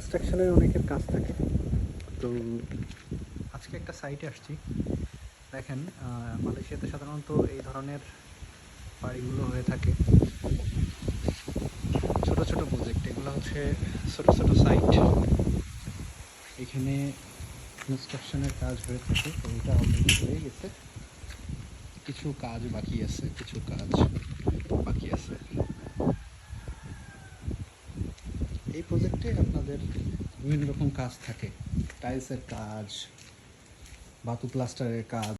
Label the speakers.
Speaker 1: কনস্ট্রাকশনের অনেকের কাজ থাকে। তো আজকে একটা সাইটে আসছি। দেখেন, মালয়েশিয়াতে সাধারণত এই ধরনের বাড়িগুলো হয়ে থাকে ছোট ছোট প্রজেক্ট। এগুলো হচ্ছে ছোট ছোট সাইট। এখানে কনস্ট্রাকশনের কাজ হয়ে থাকে। তো এটা অলরেডি হয়ে গেছে, কিছু কাজ বাকি আছে, এই প্রজেক্টে আপনাদের বিভিন্ন রকম কাজ থাকে, টাইলসের কাজ, বাতু প্লাস্টারের কাজ।